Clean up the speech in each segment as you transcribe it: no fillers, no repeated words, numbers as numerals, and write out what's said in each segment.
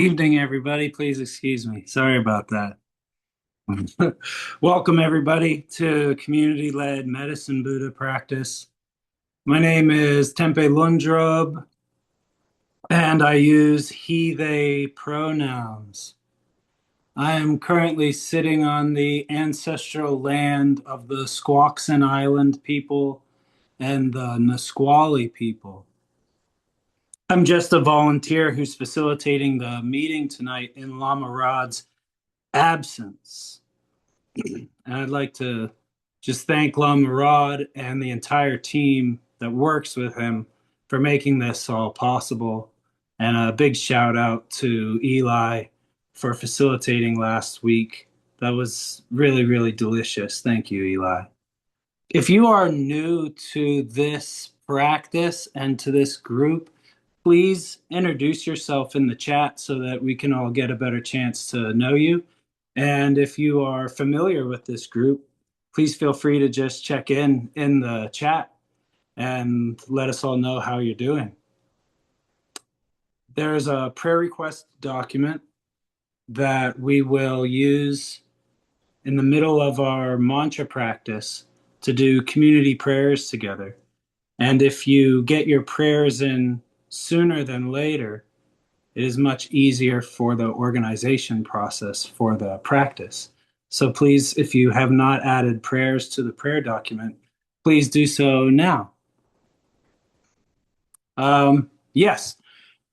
Evening, everybody. Please excuse me. Sorry about that. Welcome, everybody, to community-led medicine Buddha practice. My name is Tenphel Lhundrub, and I use he, they pronouns. I am currently sitting on the ancestral land of the Squaxin Island people and the Nisqually people. I'm just a volunteer who's facilitating the meeting tonight in Lama Rod's absence. And I'd like to just thank Lama Rod and the entire team that works with him for making this all possible. And a big shout out to Eli for facilitating last week. That was really, really delicious. Thank you, Eli. If you are new to this practice and to this group, please introduce yourself in the chat so that we can all get a better chance to know you. And if you are familiar with this group, please feel free to just check in the chat and let us all know how you're doing. There's a prayer request document that we will use in the middle of our mantra practice to do community prayers together. And if you get your prayers in sooner than later, it is much easier for the organization process for the practice. So please, if you have not added prayers to the prayer document, please do so now. Yes,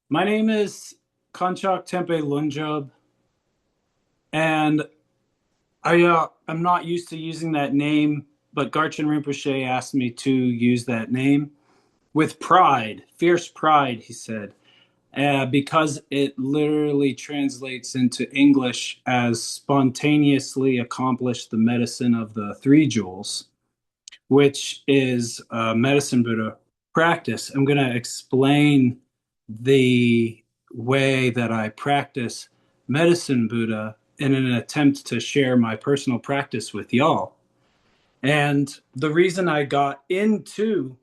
my name is Kanchak Tenphel Lhundrub, and I'm not used to using that name, but Garchen Rinpoche asked me to use that name with pride, fierce pride, he said. Because it literally translates into English as spontaneously accomplish the medicine of the three jewels, which is a medicine Buddha practice. I'm going to explain the way that I practice medicine Buddha in an attempt to share my personal practice with y'all. And the reason I got into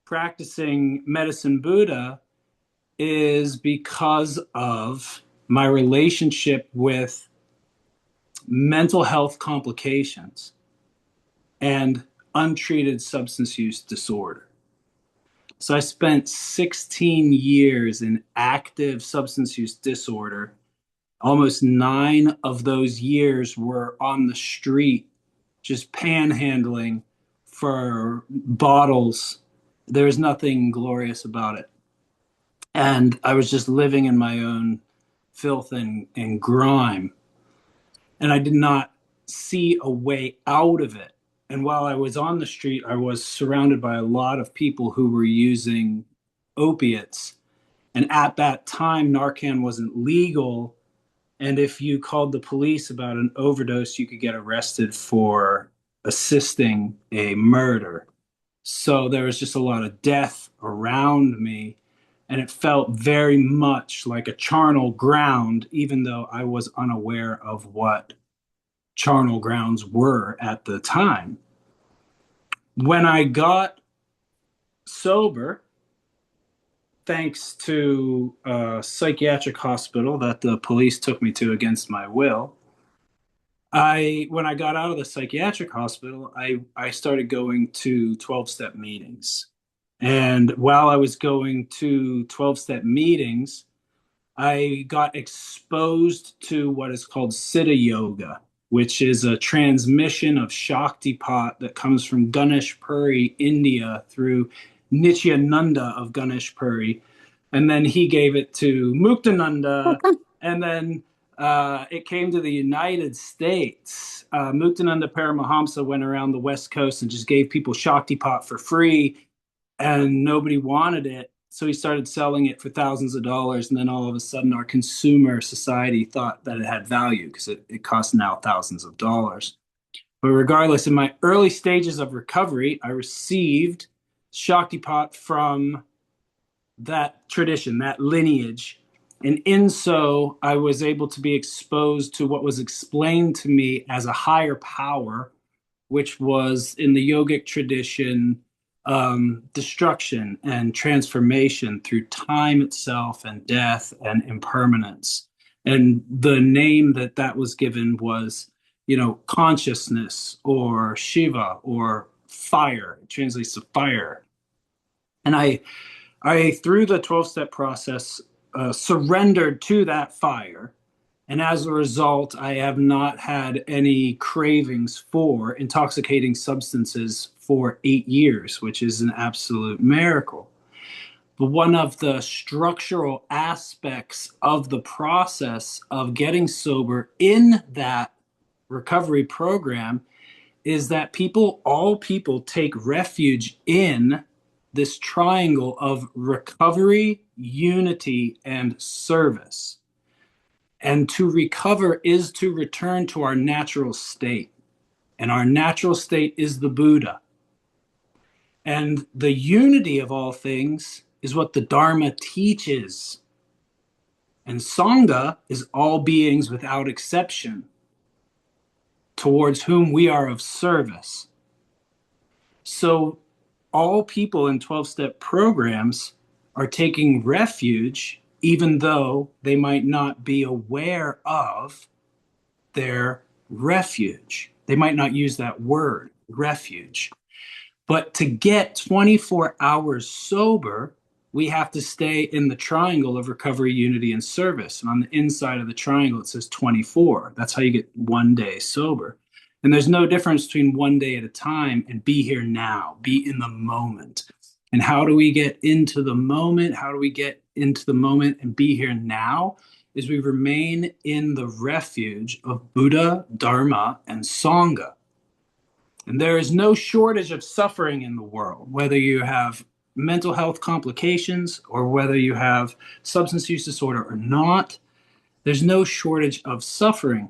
practicing medicine Buddha is because of my relationship with mental health complications and untreated substance use disorder. So I spent 16 years in active substance use disorder. Almost 9 of those years were on the street, just panhandling for bottles. There's nothing glorious about it. And I was just living in my own filth and grime. And I did not see a way out of it. And while I was on the street, I was surrounded by a lot of people who were using opiates. And at that time, Narcan wasn't legal. And if you called the police about an overdose, you could get arrested for assisting a murder. So there was just a lot of death around me. And it felt very much like a charnel ground, even though I was unaware of what charnel grounds were at the time. When I got sober, thanks to a psychiatric hospital that the police took me to against my will, when I got out of the psychiatric hospital, I started going to 12-step meetings. And while I was going to 12-step meetings, I got exposed to what is called Siddha Yoga, which is a transmission of Shaktipat that comes from Ganesh Puri, India, through Nityananda of Ganesh Puri. And then he gave it to Muktananda, and then it came to the United States. Muktananda Paramahamsa went around the West Coast and just gave people Shaktipat for free, and nobody wanted it. So he started selling it for thousands of dollars. And then all of a sudden, our consumer society thought that it had value because it costs now thousands of dollars. But regardless, in my early stages of recovery, I received Shaktipat from that tradition, that lineage. And in so, I was able to be exposed to what was explained to me as a higher power, which was in the yogic tradition destruction and transformation through time itself and death and impermanence. And the name that that was given was, consciousness or Shiva or fire. It translates to fire. And I through the 12-step process, surrendered to that fire. And as a result, I have not had any cravings for intoxicating substances for 8 years, which is an absolute miracle. But one of the structural aspects of the process of getting sober in that recovery program is that all people take refuge in this triangle of recovery, unity, and service. And to recover is to return to our natural state. And our natural state is the Buddha. And the unity of all things is what the Dharma teaches. And Sangha is all beings without exception, towards whom we are of service. So all people in 12-step programs are taking refuge, even though they might not be aware of their refuge. They might not use that word, refuge. But to get 24 hours sober, we have to stay in the triangle of recovery, unity, and service. And on the inside of the triangle, it says 24. That's how you get 1 day sober. And there's no difference between 1 day at a time and be here now, be in the moment. And how do we get into the moment? How do we get into the moment and be here now? Is we remain in the refuge of Buddha, Dharma, and Sangha. And there is no shortage of suffering in the world, whether you have mental health complications or whether you have substance use disorder or not. There's no shortage of suffering.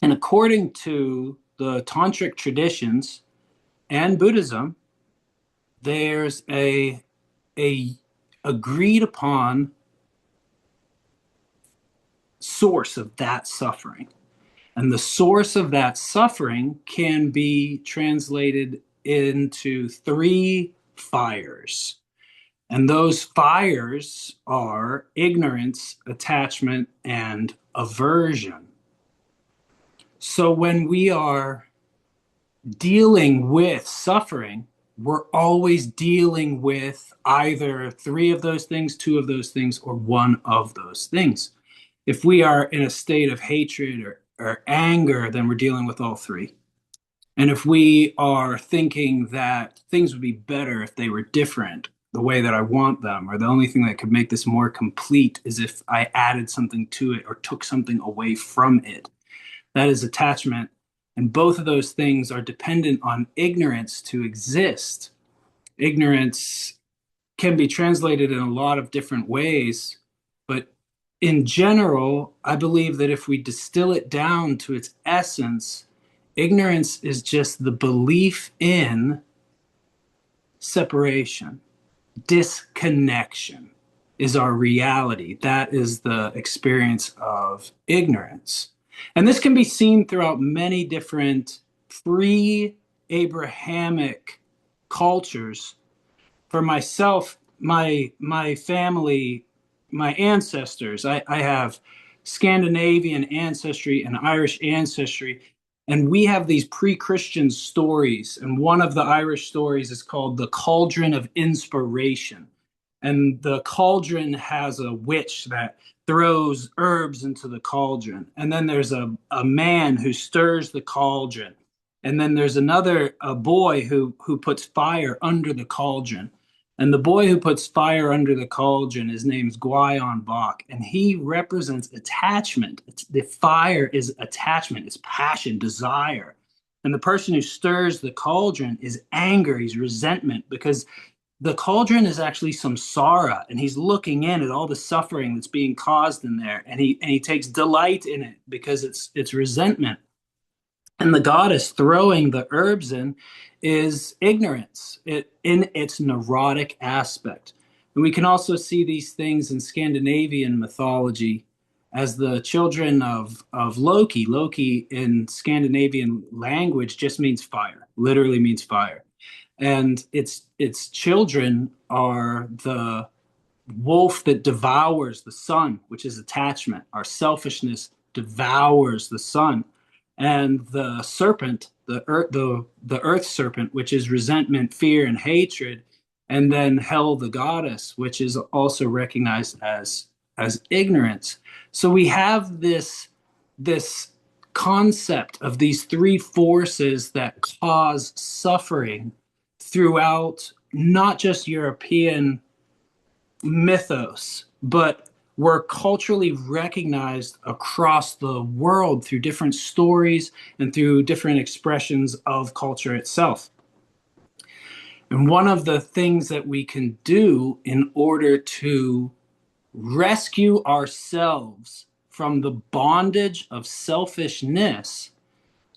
And according to the tantric traditions and Buddhism, there's a agreed upon source of that suffering. And the source of that suffering can be translated into 3 fires. And those fires are ignorance, attachment, and aversion. So when we are dealing with suffering, we're always dealing with either 3 of those things, 2 of those things, or 1 of those things. If we are in a state of hatred or anger, then we're dealing with all 3. And if we are thinking that things would be better if they were different, the way that I want them, or the only thing that could make this more complete is if I added something to it or took something away from it, that is attachment. And both of those things are dependent on ignorance to exist. Ignorance can be translated in a lot of different ways, but in general, I believe that if we distill it down to its essence, ignorance is just the belief in separation. Disconnection is our reality. That is the experience of ignorance. And this can be seen throughout many different pre-Abrahamic cultures. For myself, my family, my ancestors, I have Scandinavian ancestry and Irish ancestry, and we have these pre-Christian stories. And one of the Irish stories is called The Cauldron of Inspiration. And the cauldron has a witch that throws herbs into the cauldron. And then there's a man who stirs the cauldron. And then there's a boy who puts fire under the cauldron. And the boy who puts fire under the cauldron, his name's Gwion Bach, and he represents attachment. The fire is attachment, is passion, desire. And the person who stirs the cauldron is anger, he's resentment, because the cauldron is actually samsara, and he's looking in at all the suffering that's being caused in there, and he takes delight in it because it's resentment. And the goddess throwing the herbs in is ignorance in its neurotic aspect. And we can also see these things in Scandinavian mythology as the children of Loki. Loki in Scandinavian language just means fire, literally means fire. and its children are the wolf that devours the sun, which is attachment. Our selfishness devours the sun, and the serpent, the earth serpent, which is resentment, fear, and hatred, and then hell, the goddess, which is also recognized as ignorance. So we have this concept of these three forces that cause suffering throughout not just European mythos, but were culturally recognized across the world through different stories and through different expressions of culture itself. And one of the things that we can do in order to rescue ourselves from the bondage of selfishness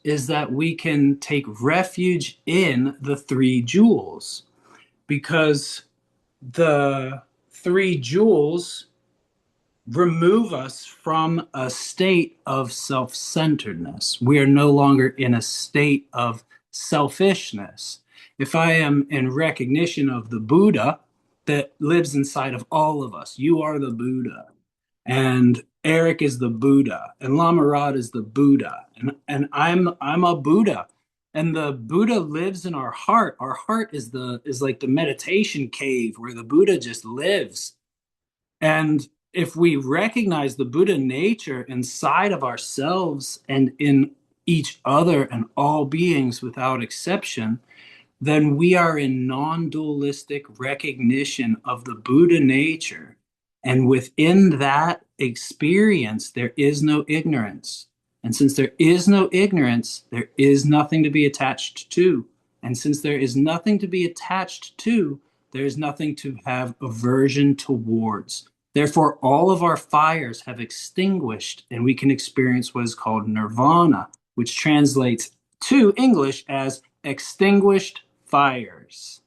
is that we can take refuge in the three jewels, because the three jewels remove us from a state of self-centeredness. We are no longer in a state of selfishness. If I am in recognition of the Buddha that lives inside of all of us, you are the Buddha, and Eric is the Buddha, and Lama Rod is the Buddha, and I'm a Buddha. And the Buddha lives in our heart. Our heart is like the meditation cave where the Buddha just lives. And if we recognize the Buddha nature inside of ourselves and in each other and all beings without exception, then we are in non-dualistic recognition of the Buddha nature. And within that experience, there is no ignorance. And since there is no ignorance, there is nothing to be attached to. And since there is nothing to be attached to, there is nothing to have aversion towards. Therefore, all of our fires have extinguished, and we can experience what is called nirvana, which translates to English as extinguished fires.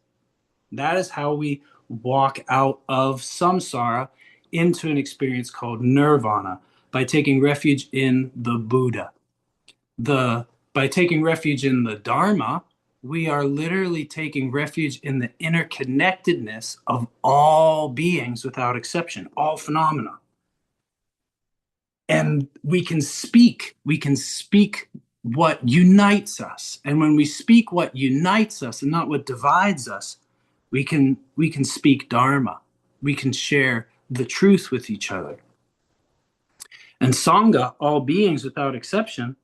That is how we walk out of samsara into an experience called nirvana, by taking refuge in the Buddha. By taking refuge in the Dharma, we are literally taking refuge in the interconnectedness of all beings without exception, all phenomena. And we can speak what unites us. And when we speak what unites us and not what divides us, we can speak Dharma. We can share the truth with each other. And Sangha, all beings without exception,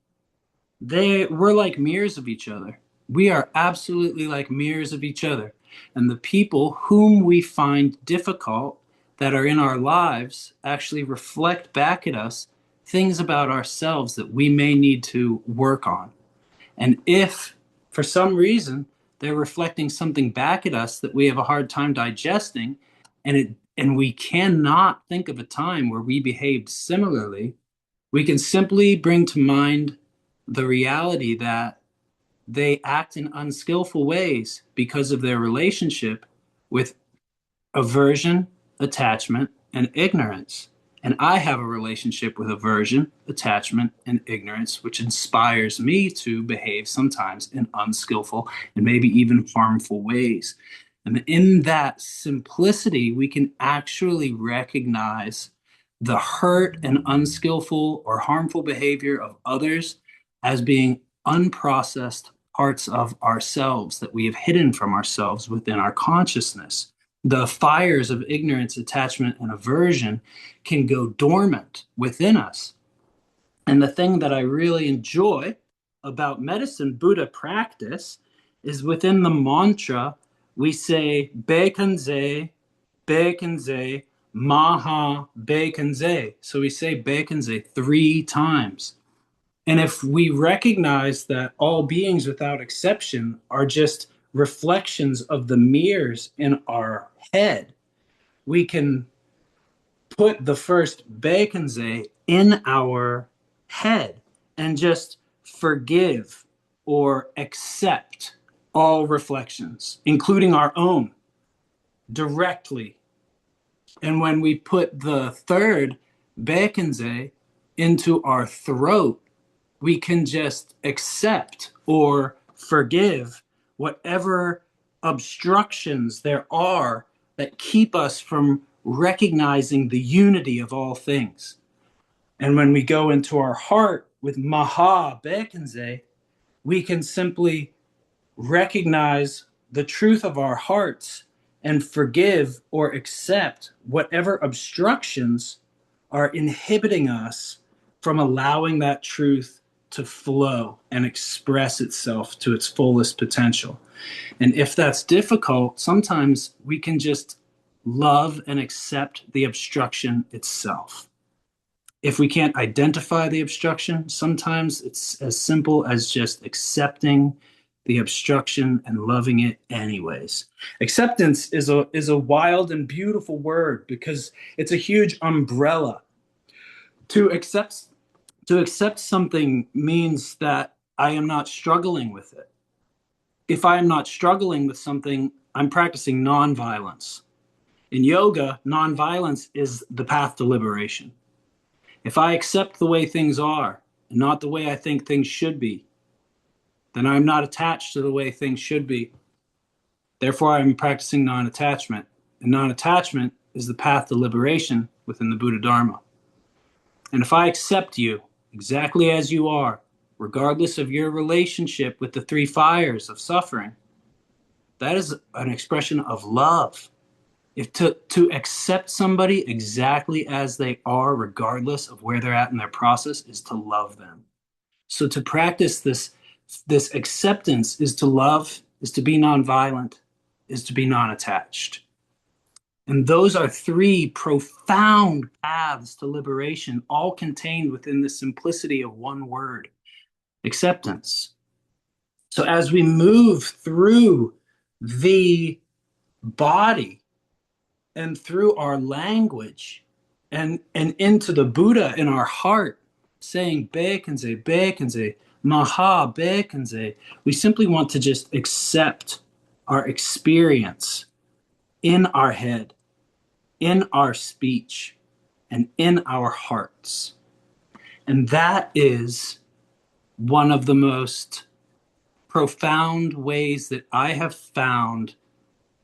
we're like mirrors of each other. We are absolutely like mirrors of each other. And the people whom we find difficult that are in our lives actually reflect back at us things about ourselves that we may need to work on. And if for some reason they're reflecting something back at us that we have a hard time digesting, and we cannot think of a time where we behaved similarly, we can simply bring to mind the reality that they act in unskillful ways because of their relationship with aversion, attachment, and ignorance. And I have a relationship with aversion, attachment, and ignorance, which inspires me to behave sometimes in unskillful and maybe even harmful ways. And in that simplicity, we can actually recognize the hurt and unskillful or harmful behavior of others as being unprocessed parts of ourselves that we have hidden from ourselves within our consciousness. The fires of ignorance, attachment, and aversion can go dormant within us. And the thing that I really enjoy about medicine Buddha practice is within the mantra, we say Bekanze, Bekanze, Maha Bekanze. So we say Bekanze 3 times. And if we recognize that all beings without exception are just reflections of the mirrors in our head, we can put the first Bekanze in our head and just forgive or accept all reflections, including our own, directly. And when we put the third Bekanze into our throat, we can just accept or forgive whatever obstructions there are that keep us from recognizing the unity of all things. And when we go into our heart with Maha Bekenze, we can simply recognize the truth of our hearts and forgive or accept whatever obstructions are inhibiting us from allowing that truth to flow and express itself to its fullest potential. And if that's difficult, sometimes we can just love and accept the obstruction itself. If we can't identify the obstruction, sometimes it's as simple as just accepting the obstruction and loving it anyways. Acceptance is a wild and beautiful word because it's a huge umbrella. To accept to accept something means that I am not struggling with it. If I am not struggling with something, I'm practicing nonviolence. In yoga, nonviolence is the path to liberation. If I accept the way things are and not the way I think things should be, then I'm not attached to the way things should be. Therefore, I'm practicing non-attachment. And non-attachment is the path to liberation within the Buddha Dharma. And if I accept you exactly as you are, regardless of your relationship with the three fires of suffering, that is an expression of love. If to accept somebody exactly as they are, regardless of where they're at in their process, is to love them. So to practice this acceptance is to love, is to be nonviolent, is to be non-attached. And those are three profound paths to liberation, all contained within the simplicity of one word, acceptance. So as we move through the body and through our language and into the Buddha in our heart, saying Bekenze, Bekenze, Maha Bekenze, we simply want to just accept our experience in our head, in our speech, and in our hearts. And that is one of the most profound ways that I have found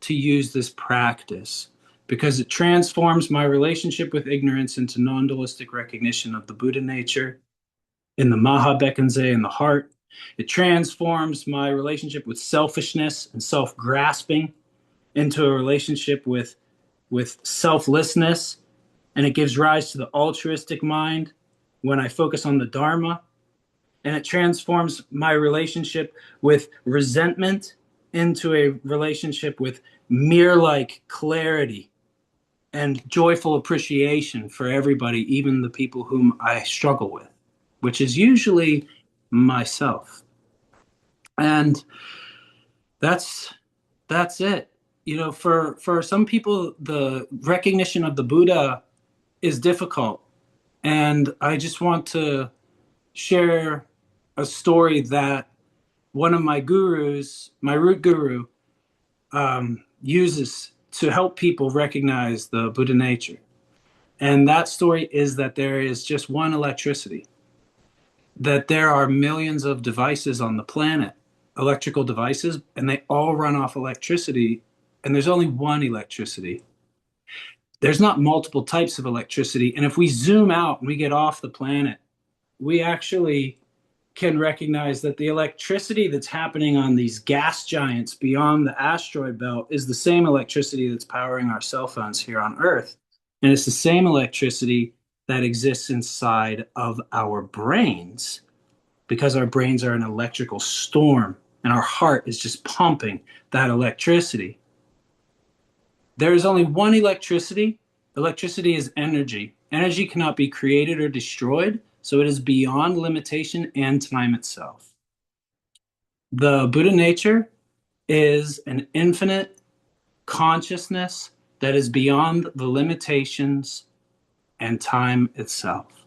to use this practice, because it transforms my relationship with ignorance into non-dualistic recognition of the Buddha nature in the Maha Bekenze in the heart. It transforms my relationship with selfishness and self-grasping into a relationship with selflessness, and it gives rise to the altruistic mind when I focus on the Dharma. And it transforms my relationship with resentment into a relationship with mirror-like clarity and joyful appreciation for everybody, even the people whom I struggle with, which is usually myself. And that's it. You know, for some people, the recognition of the Buddha is difficult. And I just want to share a story that one of my gurus, my root guru, uses to help people recognize the Buddha nature. And that story is that there is just one electricity, that there are millions of devices on the planet, electrical devices, and they all run off electricity, and there's only one electricity. There's not multiple types of electricity. And if we zoom out and we get off the planet, we actually can recognize that the electricity that's happening on these gas giants beyond the asteroid belt is the same electricity that's powering our cell phones here on Earth. And it's the same electricity that exists inside of our brains, because our brains are an electrical storm and our heart is just pumping that electricity. There is only one electricity. Electricity is energy. Energy cannot be created or destroyed, so it is beyond limitation and time itself. The Buddha nature is an infinite consciousness that is beyond the limitations and time itself.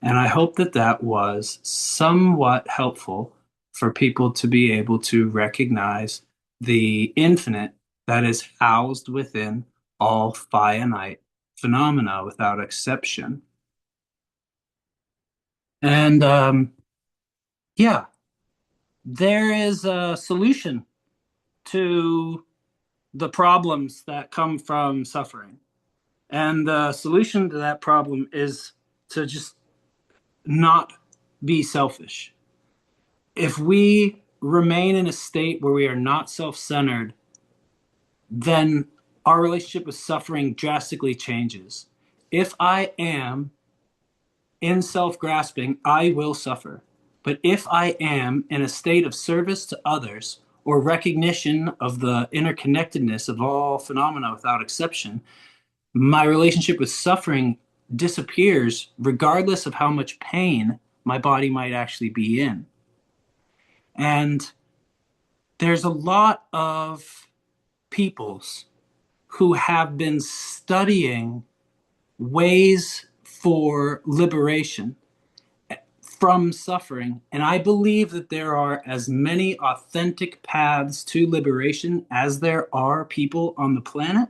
And I hope that that was somewhat helpful for people to be able to recognize the infinite that is housed within all finite phenomena without exception. And yeah, there is a solution to the problems that come from suffering. And the solution to that problem is to just not be selfish. If we remain in a state where we are not self centered, then our relationship with suffering drastically changes. If I am in self grasping, I will suffer. But if I am in a state of service to others or recognition of the interconnectedness of all phenomena without exception, my relationship with suffering disappears regardless of how much pain my body might actually be in. And there's a lot of peoples who have been studying ways for liberation from suffering. And I believe that there are as many authentic paths to liberation as there are people on the planet.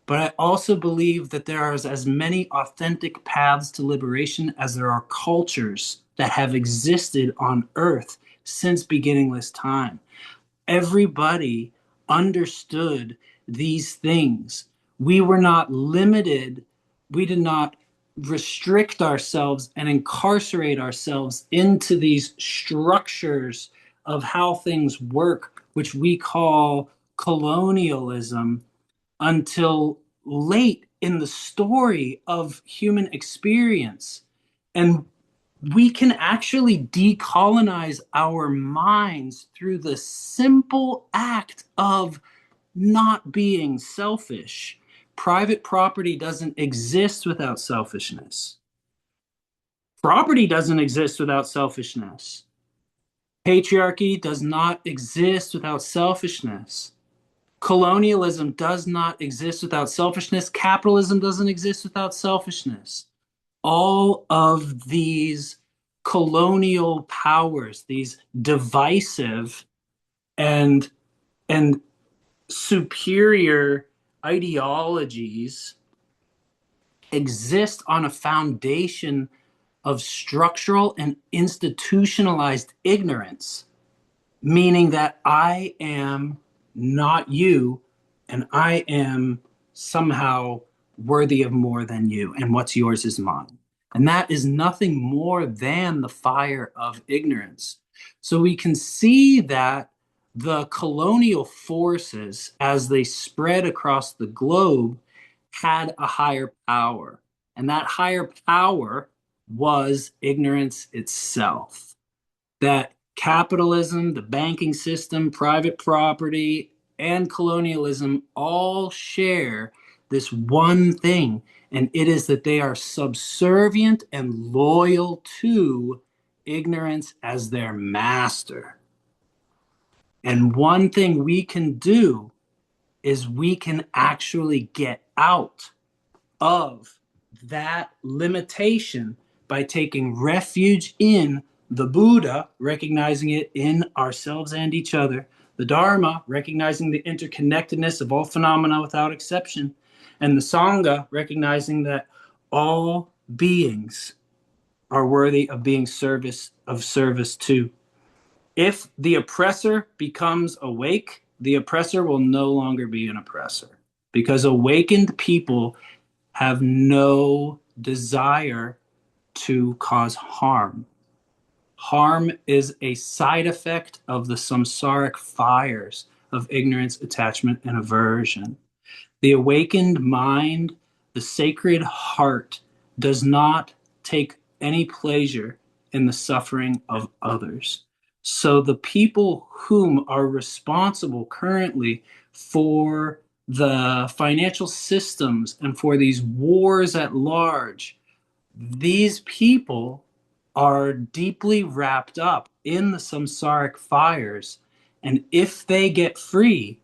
But I also believe that there are as many authentic paths to liberation as there are cultures that have existed on Earth since beginningless time. Everybody understood these things. We were not limited. We did not restrict ourselves and incarcerate ourselves into these structures of how things work, which we call colonialism, until late in the story of human experience. And we can actually decolonize our minds through the simple act of not being selfish. Private property doesn't exist without selfishness. Property doesn't exist without selfishness. Patriarchy does not exist without selfishness. Colonialism does not exist without selfishness. Capitalism doesn't exist without selfishness. All of these colonial powers, these divisive and and superior ideologies exist on a foundation of structural and institutionalized ignorance, meaning that I am not you and I am somehow worthy of more than you, and what's yours is mine. And that is nothing more than the fire of ignorance. So we can see that the colonial forces, as they spread across the globe, had a higher power. And that higher power was ignorance itself. That capitalism, the banking system, private property, and colonialism all share this one thing, and it is that they are subservient and loyal to ignorance as their master. And one thing we can do is we can actually get out of that limitation by taking refuge in the Buddha, recognizing it in ourselves and each other, the Dharma, recognizing the interconnectedness of all phenomena without exception, and the Sangha, recognizing that all beings are worthy of being service to. If the oppressor becomes awake, the oppressor will no longer be an oppressor, because awakened people have no desire to cause harm. Harm is a side effect of the samsaric fires of ignorance, attachment, and aversion. The awakened mind, the sacred heart, does not take any pleasure in the suffering of others. So the people whom are responsible currently for the financial systems and for these wars at large, these people are deeply wrapped up in the samsaric fires. And if they get free,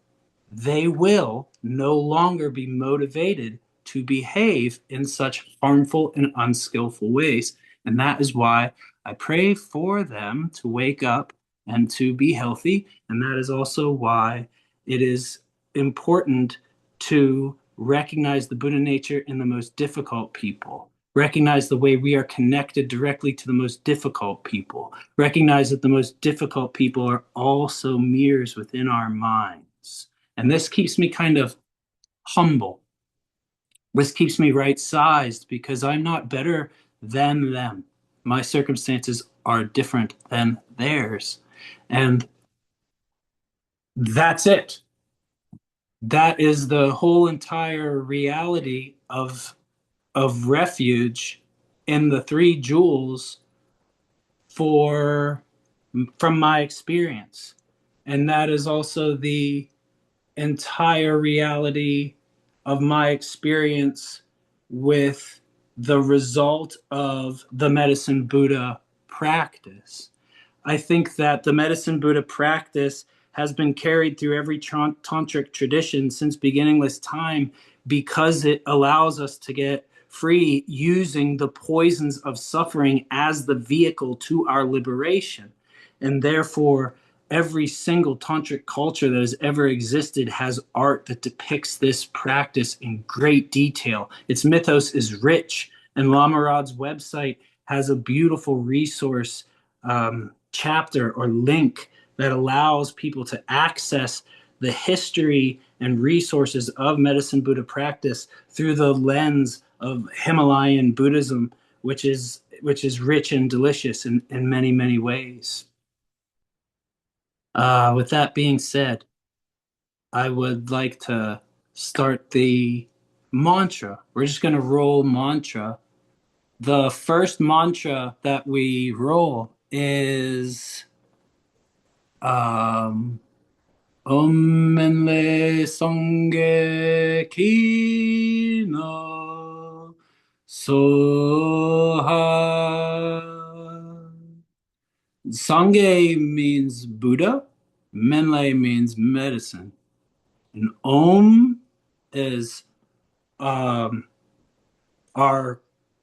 they will no longer be motivated to behave in such harmful and unskillful ways. And that is why I pray for them to wake up and to be healthy. And that is also why it is important to recognize the Buddha nature in the most difficult people. Recognize the way we are connected directly to the most difficult people. Recognize that the most difficult people are also mirrors within our minds. And this keeps me kind of humble. This keeps me right sized because I'm not better than them. My circumstances are different than theirs. And that's it. That is the whole entire reality of refuge in the three jewels for from my experience. And that is also the entire reality of my experience with the result of the medicine Buddha practice. I think that the medicine Buddha practice has been carried through every tantric tradition since beginningless time because it allows us to get free using the poisons of suffering as the vehicle to our liberation. And therefore, every single tantric culture that has ever existed has art that depicts this practice in great detail. Its mythos is rich, and Lama Rod's website has a beautiful resource chapter or link that allows people to access the history and resources of medicine Buddha practice through the lens of Himalayan Buddhism, which is rich and delicious in many, many ways. With that being said, I would like to start the mantra. We're just going to roll mantra. The first mantra that we roll is Om Menle Songge Kino Soha. Sangye means Buddha, Menle means medicine, and Om is um, our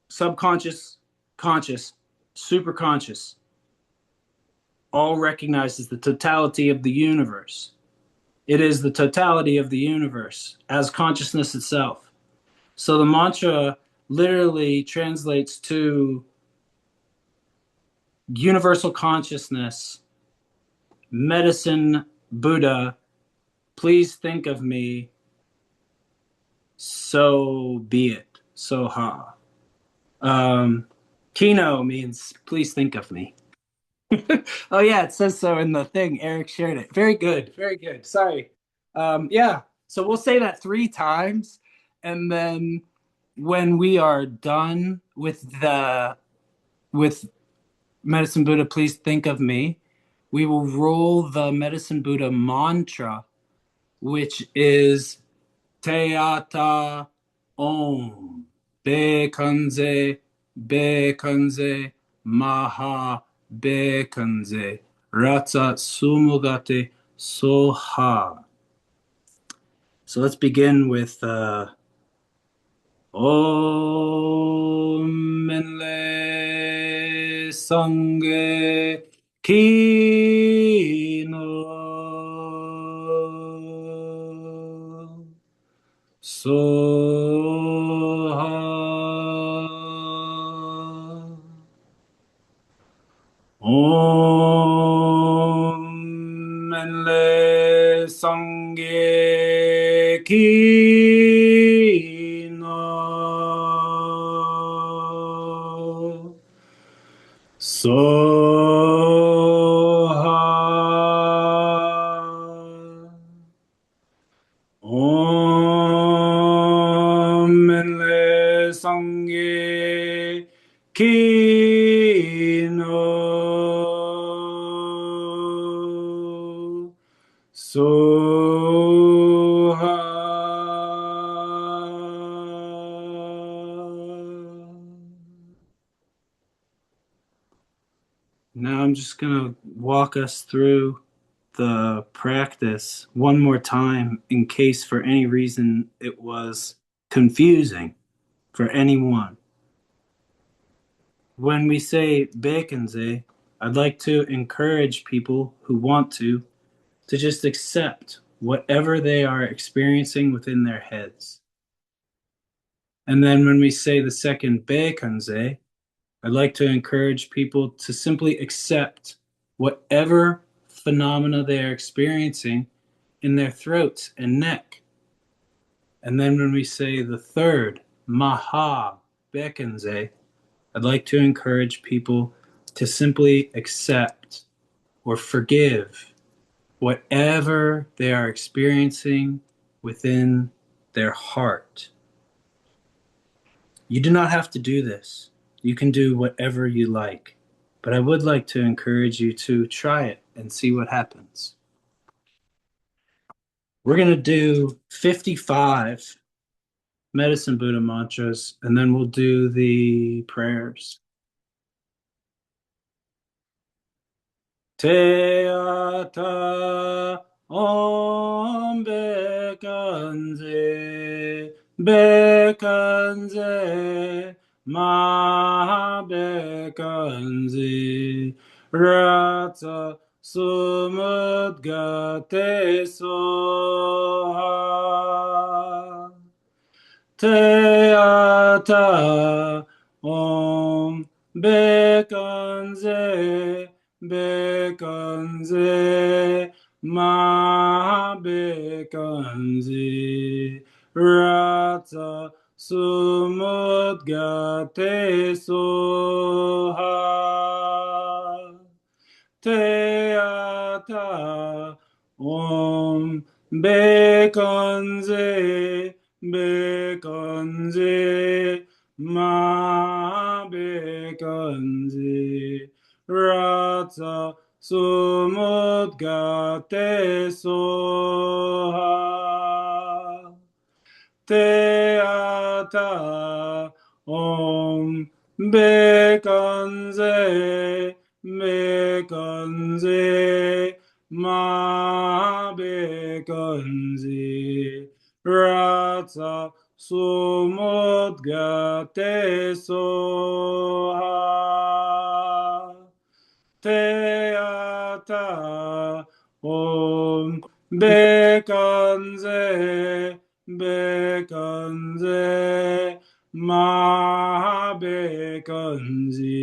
subconscious, conscious, superconscious, all recognizes the totality of the universe. It is the totality of the universe as consciousness itself. So the mantra literally translates to universal consciousness, medicine, Buddha, please think of me, so be it, so ha. Kino means please think of me. Oh yeah, it says so in the thing. Eric shared it. Very good. Very good. Sorry. Yeah. So we'll say that three times, and then when we are done with Medicine Buddha, please think of me. We will roll the Medicine Buddha mantra, which is Teata Om Bekanze Bekanze Maha Bekanze Ratsa Sumugate Soha. So let's begin with Om Menle Sangye Kino Soha. Om Menle Sangye Kino Soha. Om Menle Sangye Kino Soha. Now I'm just going to walk us through the practice one more time in case for any reason it was confusing for anyone. When we say Bekenze, I'd like to encourage people who want to just accept whatever they are experiencing within their heads. And then when we say the second Beikanze, I'd like to encourage people to simply accept whatever phenomena they are experiencing in their throats and neck. And then when we say the third Maha Bekanze, I'd like to encourage people to simply accept or forgive whatever they are experiencing within their heart. You do not have to do this. You can do whatever you like. But I would like to encourage you to try it and see what happens. We're going to do 55 Medicine Buddha mantras, and then we'll do the prayers. Te ata om bekanze, bekanze, ma bekanze, rata sumudgate soha. Te ata om bekanze, bekanze, ma bekanze, rata sumudgate soha. Te ata om bekanze, bekanze, ma bekanze, rata sumudgate soha. Te ata om bekanze, bekanze, ma bekanze, rata sumudgate soha. Te ata om bekanze, bekanze, ma bekanze,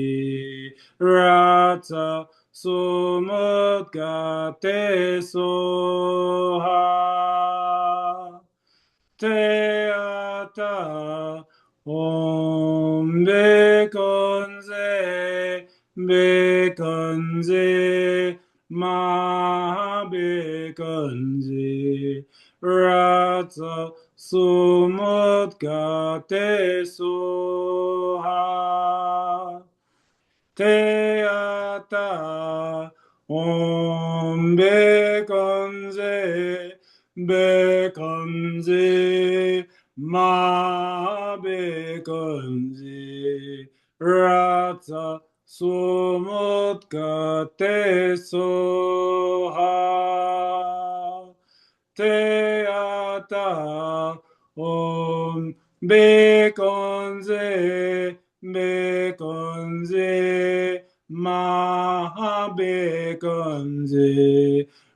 rata sumudgate soha. Te ata om bekanze, bekanze, ma bekanze, rata sumudgate soha. Te ata om bekanze, bekanze, ma bekanze, rata sumudgate soha. Te ata om bekanze, bekanze, ma bekanze,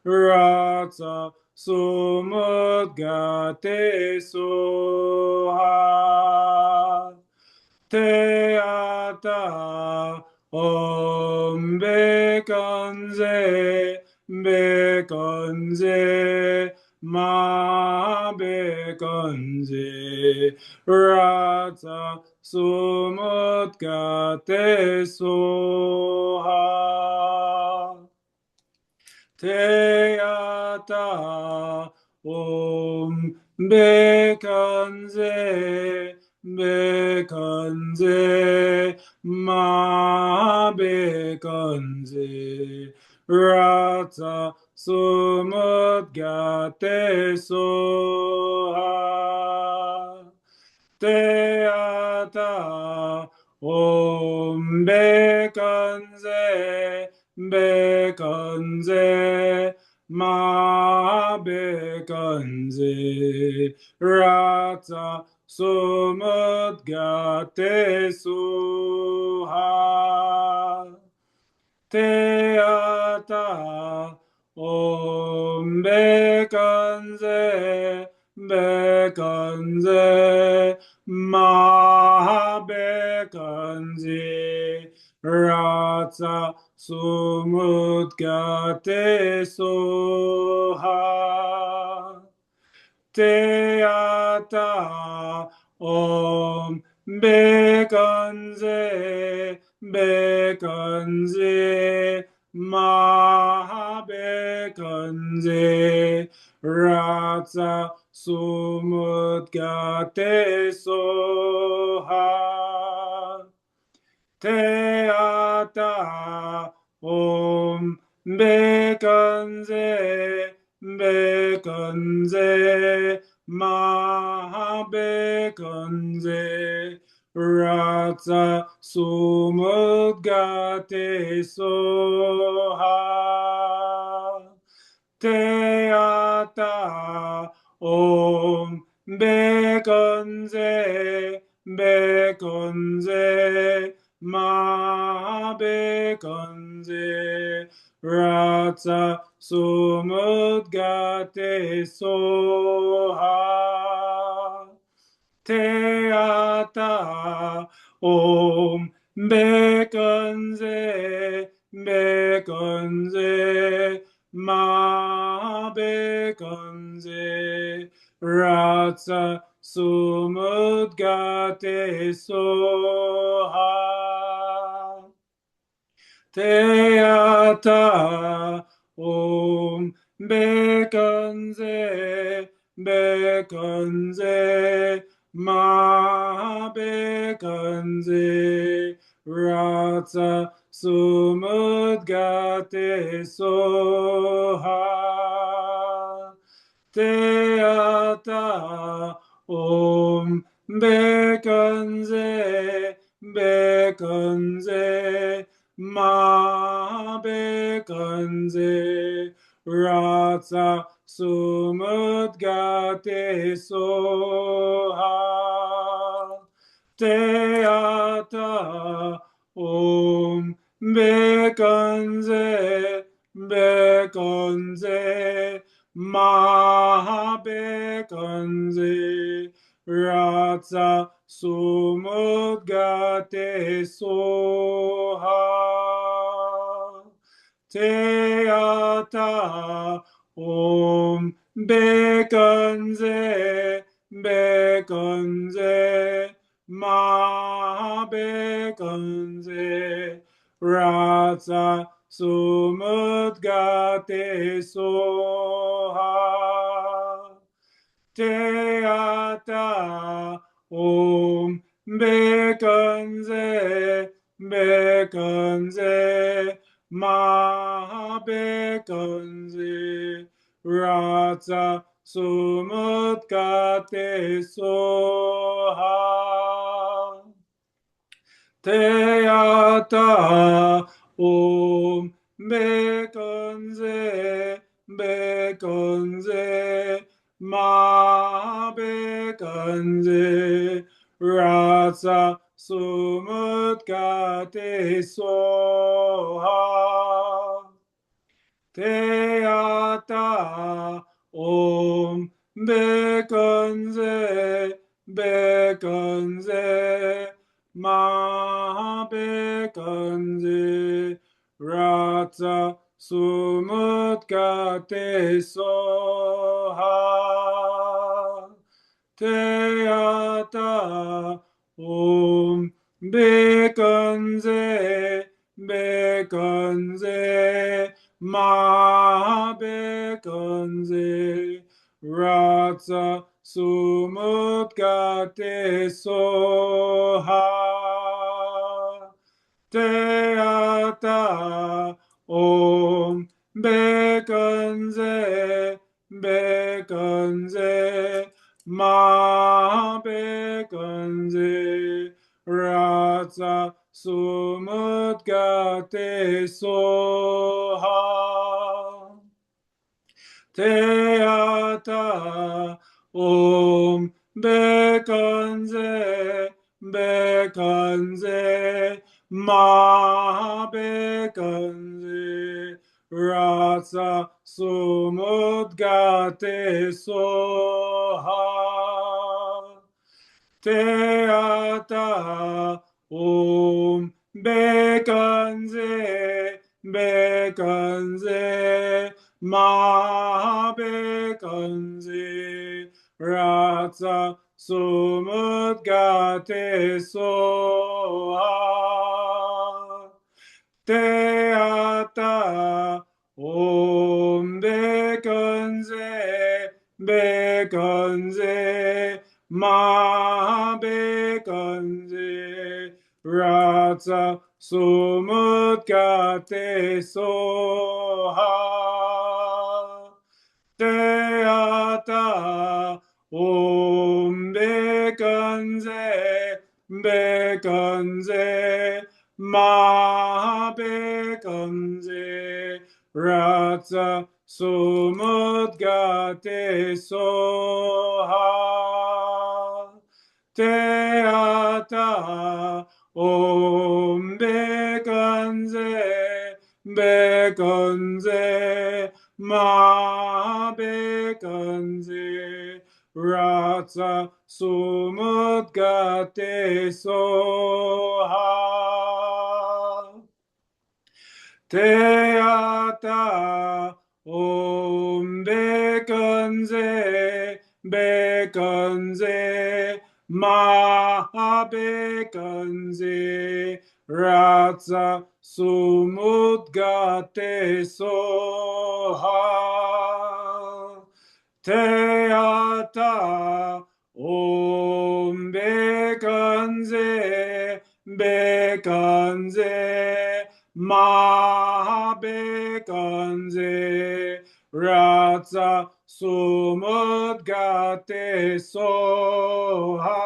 rata sumudgate soha. Te ata om bekanze, bekanze, ma bekanze, rata sumudgate soha. Te ata om bekanze, bekanze, ma bekanze, rata sumudgate soha. Te ata om bekanze, bekanze, ma bekanze, rata sumudgate soha. Te ata om bekanze, bekanze, 마하베간지 라자 수뭇가테 소하 teata om bekanze bekanze maha bekanze ratsa sumutgate soha teata om bekanze bekanze maha bekanze ratsa sumudgate soha teata om bekanze bekanze maha bekanze ratsa sumudgate soha teata om bekanze bekanze ma bekanze ratsa sumudgate soha teata om bekanze bekanze ma bekanze ratsa sumudgate soha teata om bekanze bekanze ma bekanze ratsa sumudgate soha teata om bekanze bekanze ma bekanze ratsa sumudgate soha teata om bekanze bekanze ma bekanze ratsa sumudgate soha teata om bekanze bekanze ma bekanze ratsa sumudgate soha teata om bekanze bekanze ma bekanze ratsa sumudgate soha teata om bekanze bekanze ma bekanze ratsa sumudgate soha teata om bekanze bekanze ma bekanze ratsa sumudgate soha teata om bekanze bekanze ma bekanze ratsa sumudgate soha teata om bekanze bekanze ma bekanze ratsa sumudgate soha te ata om bekanze bekanze ma bekanze ratsa sumut gate soha te ata om bekanze bekanze ma bekanze ratsa sumut gate soha te ata om bekanze bekanze ma bekanze ratsa sumut gate soha te ata om bekanze bekanze ma bekanze ratsa sumut gate soha te ata om bekanze bekanze ma bekanze ratsa sumut gate soha te ata om bekanze bekanze ma bekanze ratsa sumut gate soha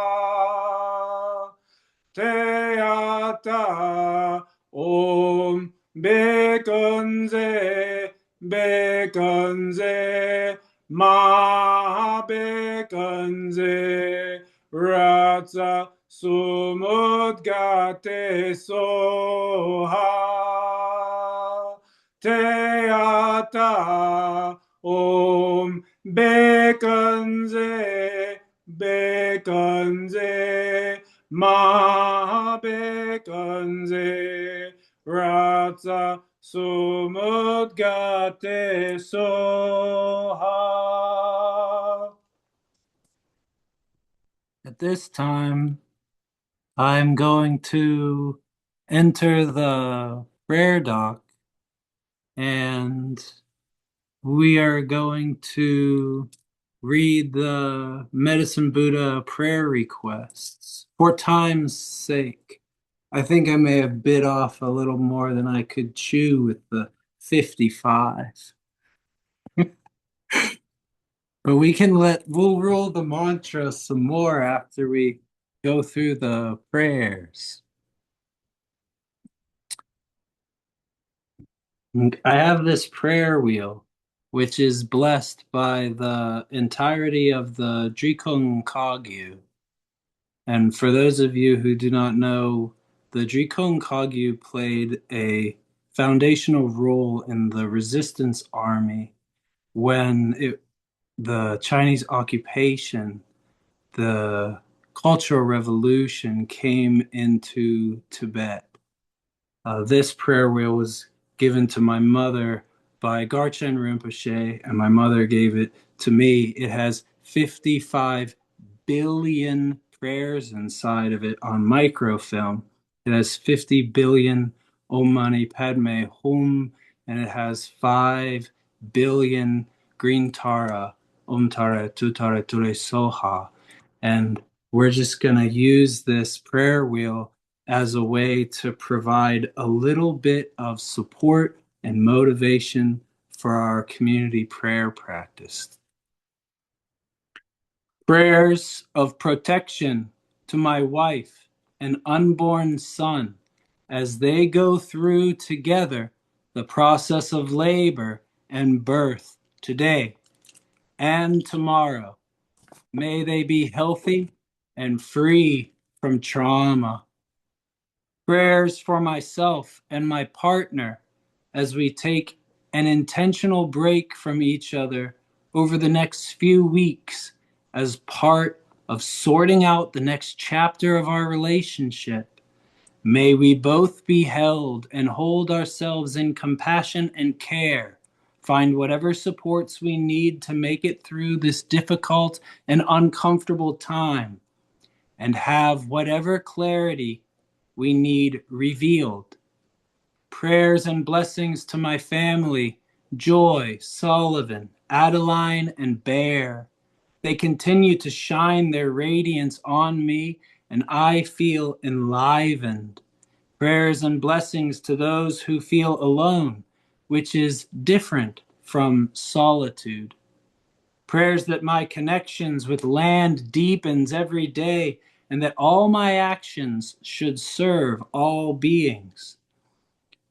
te ata om bekanze bekanze ma bekanze ratsa sumut gate soha te ata om bekanze bekanze ma bekanze ratsa sumut gate soha. At this time, I'm going to enter the prayer dock, and we are going to read the Medicine Buddha prayer requests for time's sake. I think I may have bit off a little more than I could chew with the 55. But we'll roll the mantra some more after we go through the prayers. I have this prayer wheel, which is blessed by the entirety of the Drikung Kagyu. And for those of you who do not know, the Drikung Kagyu played a foundational role in the resistance army when the Chinese occupation, the Cultural Revolution came into Tibet. This prayer wheel was given to my mother by Garchen Rinpoche, and my mother gave it to me. It has 55 billion prayers inside of it on microfilm. It has 50 billion Om Mani Padme Hum, and it has 5 billion Green Tara, Om Tara Tutara Ture Soha. And we're just going to use this prayer wheel as a way to provide a little bit of support and motivation for our community prayer practice. Prayers of protection to my wife and unborn son as they go through together the process of labor and birth today and tomorrow. May they be healthy and free from trauma. Prayers for myself and my partner as we take an intentional break from each other over the next few weeks as part of sorting out the next chapter of our relationship. May we both be held and hold ourselves in compassion and care, find whatever supports we need to make it through this difficult and uncomfortable time, and have whatever clarity we need revealed. Prayers and blessings to my family, Joy, Sullivan, Adeline, and Bear. They continue to shine their radiance on me, and I feel enlivened. Prayers and blessings to those who feel alone, which is different from solitude. Prayers that my connections with land deepens every day, and that all my actions should serve all beings.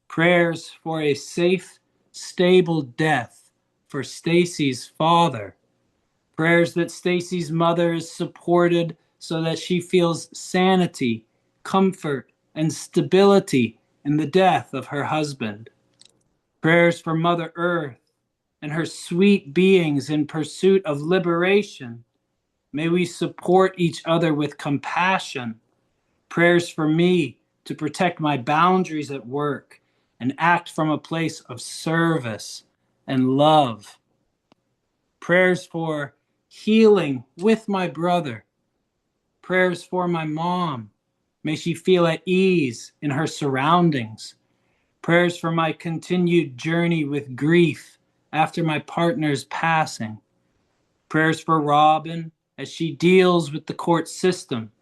Prayers for a safe, stable death for Stacy's father. Prayers that Stacy's mother is supported so that she feels sanity, comfort, and stability in the death of her husband. Prayers for Mother Earth and her sweet beings in pursuit of liberation. May we support each other with compassion. Prayers for me to protect my boundaries at work and act from a place of service and love. Prayers for healing with my brother. Prayers for my mom. May she feel at ease in her surroundings. Prayers for my continued journey with grief after my partner's passing. Prayers for Robin as she deals with the court system.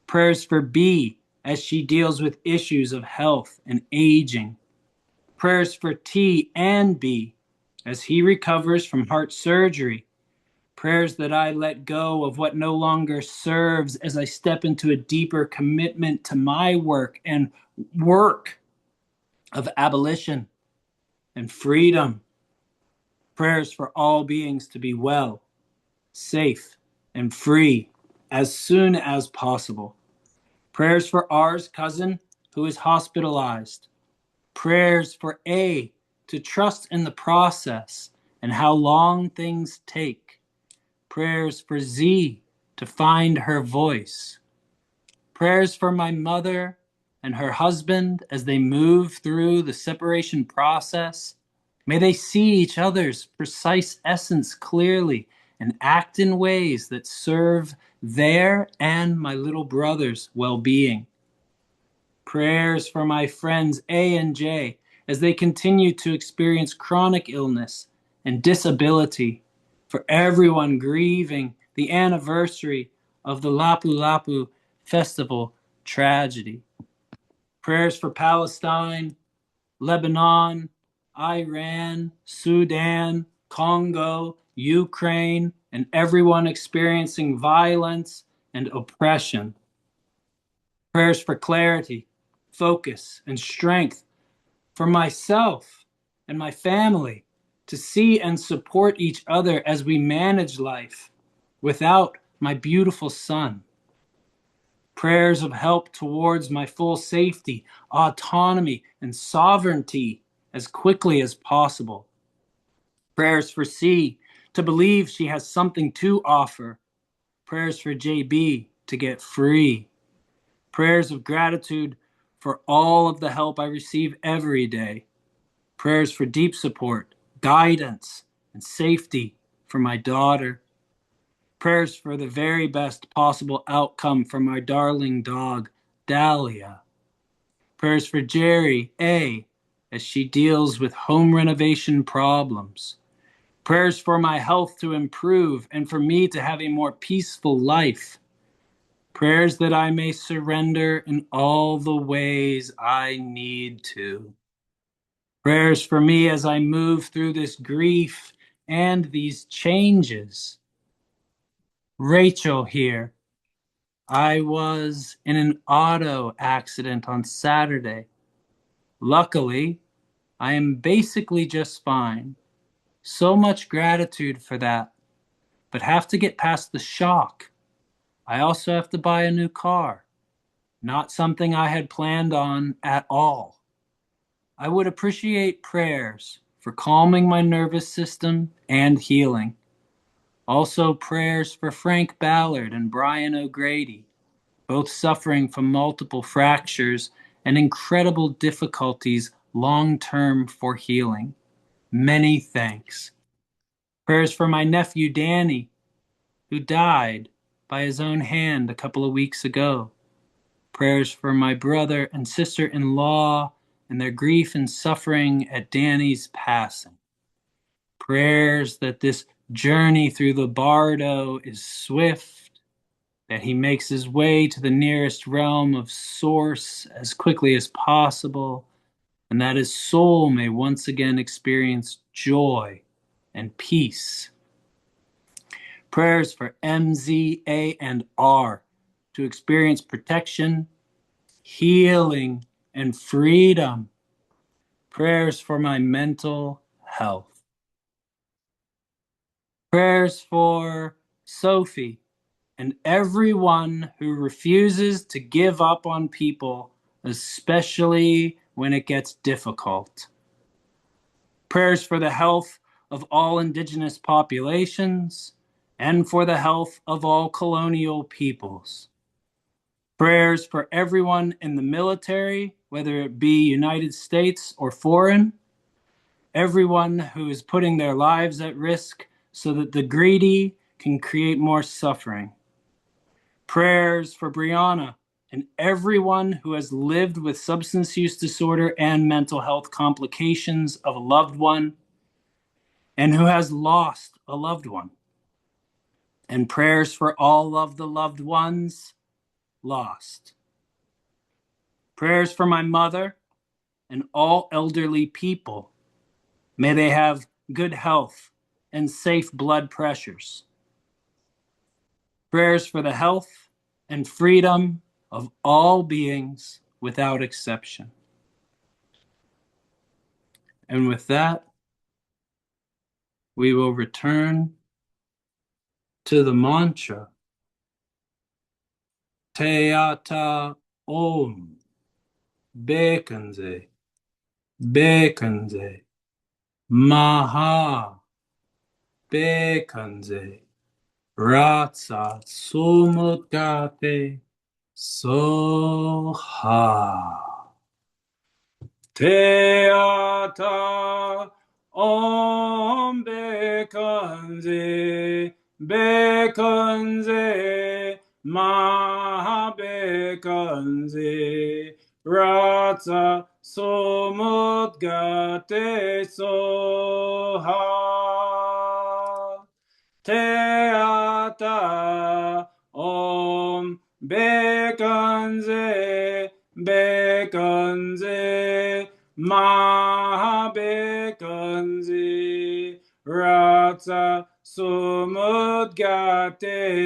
Prayers for B as she deals with issues of health and aging. Prayers for T and B as he recovers from heart surgery. Prayers that I let go of what no longer serves as I step into a deeper commitment to my work and work of abolition and freedom. Prayers for all beings to be well, safe, and free as soon as possible. Prayers for R's cousin who is hospitalized. Prayers for A to trust in the process and how long things take. Prayers for Z to find her voice. Prayers for my mother and her husband as they move through the separation process. May they see each other's precise essence clearly and act in ways that serve their and my little brother's well-being. Prayers for my friends A and J as they continue to experience chronic illness and disability, for everyone grieving the anniversary of the Lapu Lapu Festival tragedy. Prayers for Palestine, Lebanon, Iran, Sudan, Congo, Ukraine, and everyone experiencing violence and oppression. Prayers for clarity, focus, and strength for myself and my family to see and support each other as we manage life without my beautiful son. Prayers of help towards my full safety, autonomy, and sovereignty as quickly as possible. Prayers for C to believe she has something to offer. Prayers for JB to get free. Prayers of gratitude for all of the help I receive every day. Prayers for deep support, guidance, and safety for my daughter. Prayers for the very best possible outcome for my darling dog, Dahlia. Prayers for Jerry A as she deals with home renovation problems. Prayers for my health to improve and for me to have a more peaceful life. Prayers that I may surrender in all the ways I need to. Prayers for me as I move through this grief and these changes. Rachel here. I was in an auto accident on Saturday. Luckily, I am basically just fine. So much gratitude for that, but have to get past the shock. I also have to buy a new car. Not something I had planned on at all. I would appreciate prayers for calming my nervous system and healing. Also prayers for Frank Ballard and Brian O'Grady, both suffering from multiple fractures and incredible difficulties long-term for healing. Many thanks. Prayers for my nephew Danny, who died by his own hand a couple of weeks ago. Prayers for my brother and sister-in-law and their grief and suffering at Danny's passing. Prayers that this journey through the bardo is swift, that he makes his way to the nearest realm of source as quickly as possible, and that his soul may once again experience joy and peace. Prayers for M, Z, A, and R to experience protection, healing, and freedom. Prayers for my mental health. Prayers for Sophie and everyone who refuses to give up on people, especially when it gets difficult. Prayers for the health of all indigenous populations and for the health of all colonial peoples. Prayers for everyone in the military, whether it be United States or foreign, everyone who is putting their lives at risk so that the greedy can create more suffering. Prayers for Brianna and everyone who has lived with substance use disorder and mental health complications of a loved one and who has lost a loved one. And prayers for all of the loved ones lost. Prayers for my mother and all elderly people. May they have good health and safe blood pressures. Prayers for the health and freedom of all beings without exception. And with that, we will return to the mantra. Teata Om. Bekanze. Bekanze. Maha. Bekanze. Ratsa Sumukate Soha. Teata Om Bekanze. Bekanze. Maha Bekanze. Ratsa Sumukate Soha. Teata Om Bekanze. Bekanze. Maha Bekanze. Ratsa Sumudgate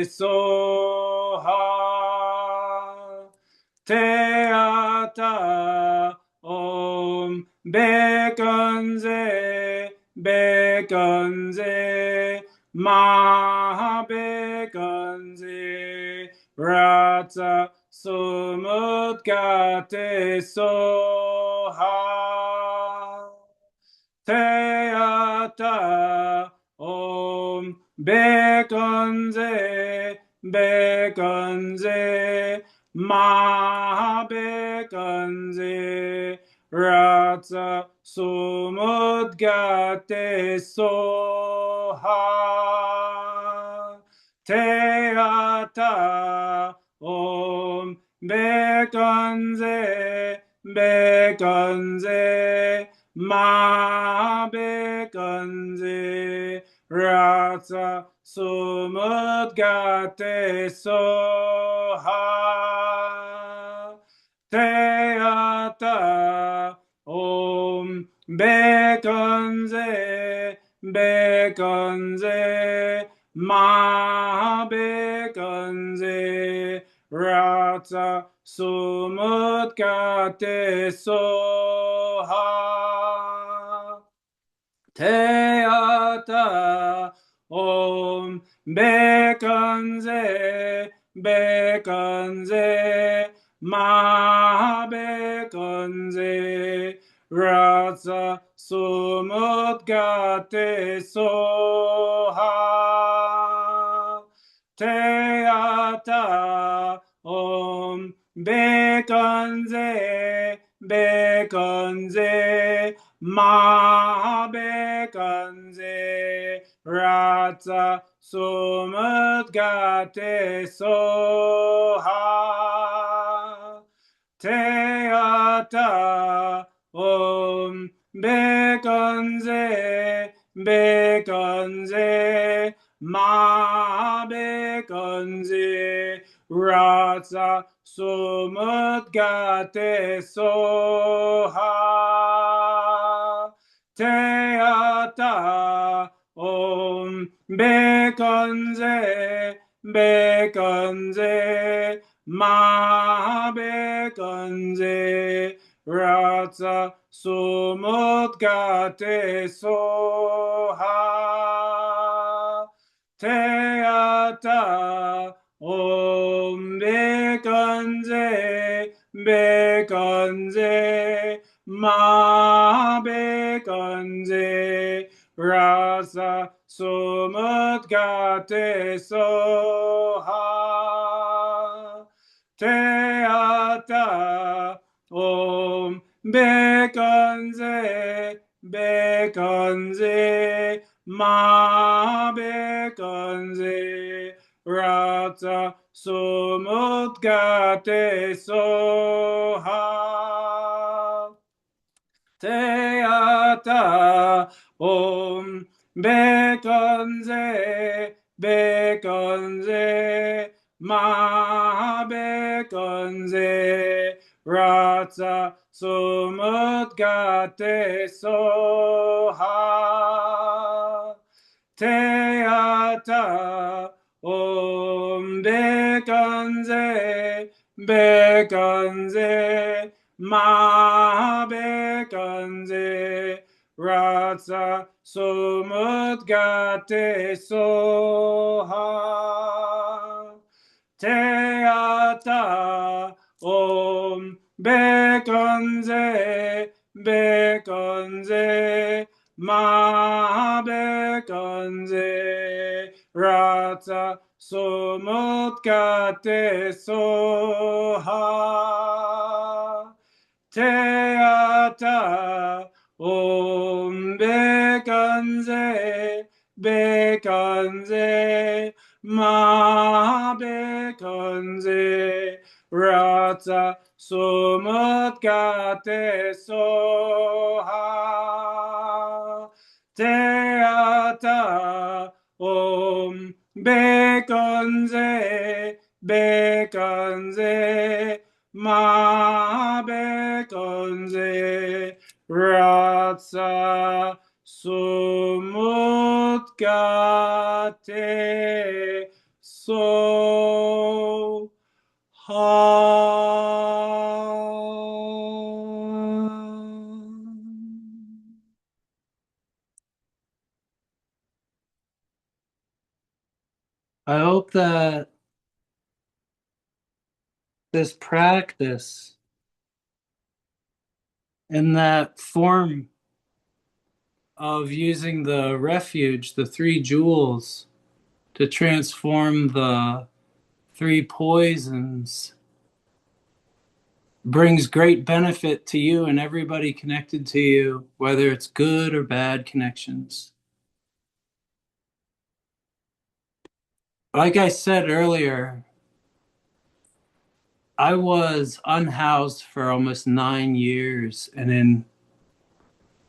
Soha. Teata Om Bekanze. Bekanze. Maha Bekanze. Ratsa Sumudgate Soha. Teata Om Bekanze. Bekanze. Maha Bekanze. Ratsa Sumudgate Soha. Teata Om Bekanze. Bekanze. Maha Bekanze. Ratsa Sumudgate Soha. Teata Om Bekanze. Bekanze. Maha Bekanze. Ratsa Sumudgate Soha. Teata Om Bekanze. Bekanze. Maha Bekanze. Ratsa Sumudgate Soha. Teata Om Bekanze Bekanze Ma Bekanze Ratsa Sumudgate Soha Teata Om Bekanze Bekanze Ma Bekanze Ratsa Sumudgate Soha Teata Om Bekanze Bekanze Ma Bekanze Ratsa Sumudgate Soha Teata Om Bekanze Bekanze Ma Bekanze Rasa Sumudgate Soha Teata Om Bekanze Bekanze Ma Bekanze Ratsa Sumudgate Soha Teata Om Bekanze Bekanze Ma Bekanze Ratsa Sumudgate Soha Teata Om Bekanze Bekanze Ma Bekanze Ratsa Sumudgate Soha Teata Om Bekanze Bekanze Ma Bekanze Ratsa Sumudgate Soha Teata Om Bekanze Bekanze Ma Bekanze Ratsa Sumudgate Soha Teata Om Bekanze Bekanze Ma Bekanze Ratsa Sumudgate Soha. I hope that this practice in that form of using the refuge, the three jewels, to transform the three poisons brings great benefit to you and everybody connected to you, whether it's good or bad connections. Like I said earlier, I was unhoused for almost 9 years and in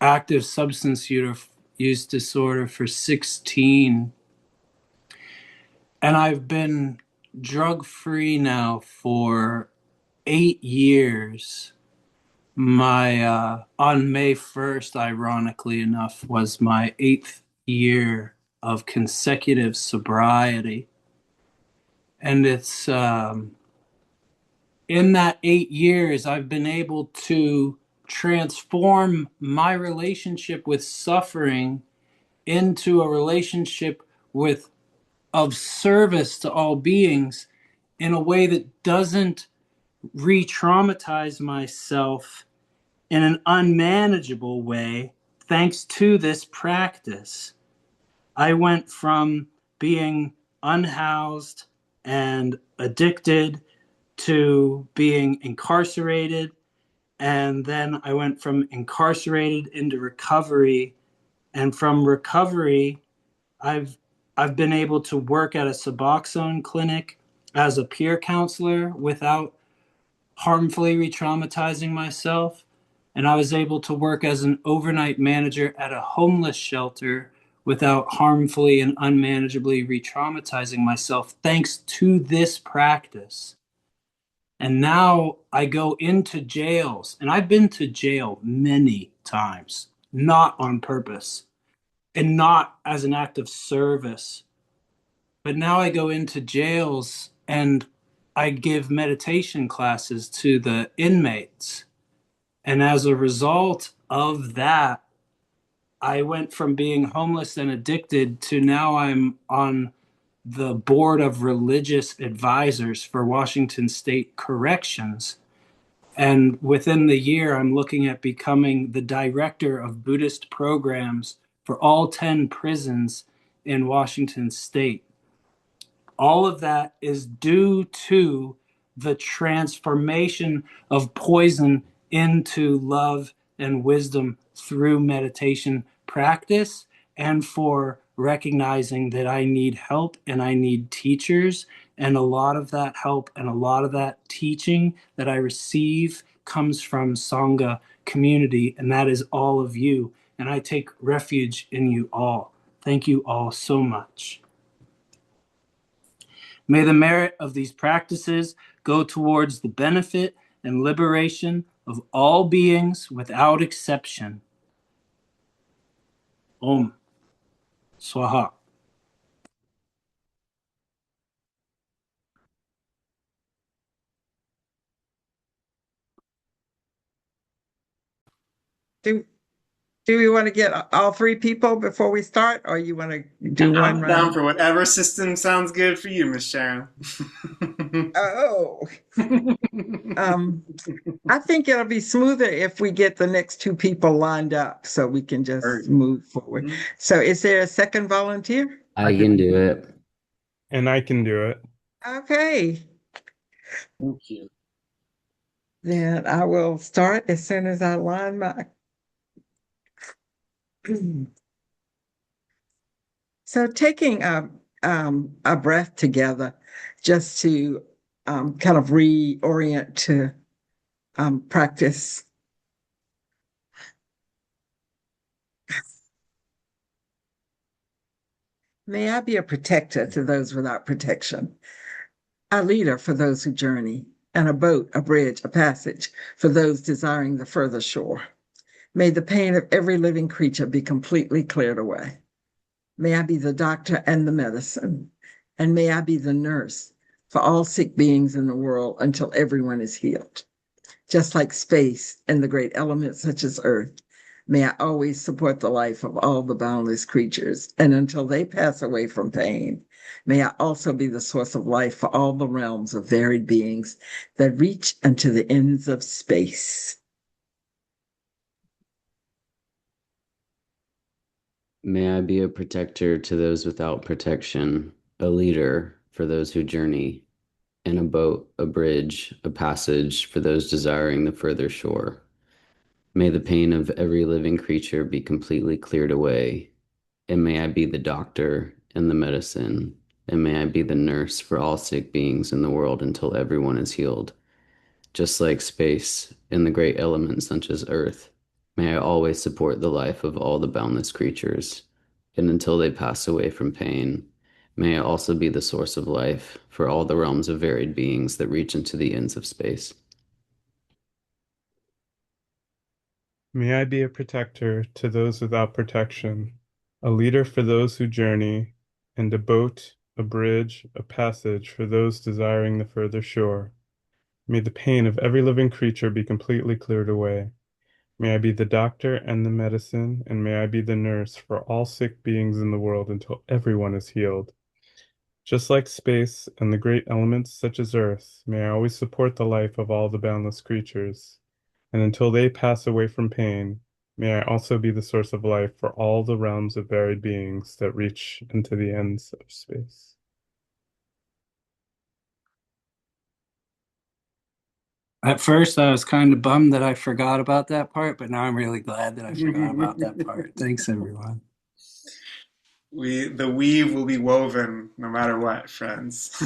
active substance use disorder for 16. And I've been drug free now for 8 years. My on May 1st, ironically enough, was my 8th year of consecutive sobriety. And it's in that 8 years, I've been able to transform my relationship with suffering into a relationship with of service to all beings in a way that doesn't re-traumatize myself in an unmanageable way, thanks to this practice. I went from being unhoused and addicted to being incarcerated. And then I went from incarcerated into recovery. And from recovery, I've I've been able to work at a Suboxone clinic as a peer counselor without harmfully re-traumatizing myself. And I was able to work as an overnight manager at a homeless shelter without harmfully and unmanageably re-traumatizing myself thanks to this practice. And now I go into jails, and I've been to jail many times, not on purpose and not as an act of service. But now I go into jails and I give meditation classes to the inmates. And as a result of that, I went from being homeless and addicted to now I'm on the board of religious advisors for Washington State Corrections. And within the year, I'm looking at becoming the director of Buddhist programs for all 10 prisons in Washington State. All of that is due to the transformation of poison into love and wisdom through meditation practice, and for recognizing that I need help and I need teachers. And a lot of that help and a lot of that teaching that I receive comes from Sangha community, and that is all of you. And I take refuge in you all. Thank you all so much. May the merit of these practices go towards the benefit and liberation of all beings without exception. Om Swaha. Do do we want to get all three people before we start, or you want to do one I'm down round? for whatever system sounds good for you, Miss Sharon. Oh, um, I think it'll be smoother if we get the next two people lined up so we can just move forward. So is there a second volunteer? I can do it. And I can do it. Okay, Thank you. then I will start as soon as I line my. So taking a breath together just to kind of reorient to practice. May I be a protector to those without protection, a leader for those who journey, and a boat, a bridge, a passage for those desiring the further shore. May the pain of every living creature be completely cleared away. May I be the doctor and the medicine, and may I be the nurse for all sick beings in the world until everyone is healed. Just like space and the great elements such as earth, may I always support the life of all the boundless creatures, and until they pass away from pain, may I also be the source of life for all the realms of varied beings that reach unto the ends of space. May I be a protector to those without protection, a leader for those who journey, and a boat, a bridge, a passage for those desiring the further shore. May the pain of every living creature be completely cleared away, and may I be the doctor and the medicine, and may I be the nurse for all sick beings in the world until everyone is healed. Just like space and the great elements such as earth, may I always support the life of all the boundless creatures, and until they pass away from pain, may I also be the source of life for all the realms of varied beings that reach into the ends of space. May I be a protector to those without protection, a leader for those who journey, and a boat, a bridge, a passage for those desiring the further shore. May the pain of every living creature be completely cleared away. May I be the doctor and the medicine, and may I be the nurse for all sick beings in the world until everyone is healed. Just like space and the great elements such as earth, may I always support the life of all the boundless creatures. And until they pass away from pain, may I also be the source of life for all the realms of varied beings that reach into the ends of space. At first, I was kind of bummed that I forgot about that part, but now I'm really glad that I forgot about that part. Thanks, everyone. The weave will be woven no matter what, friends.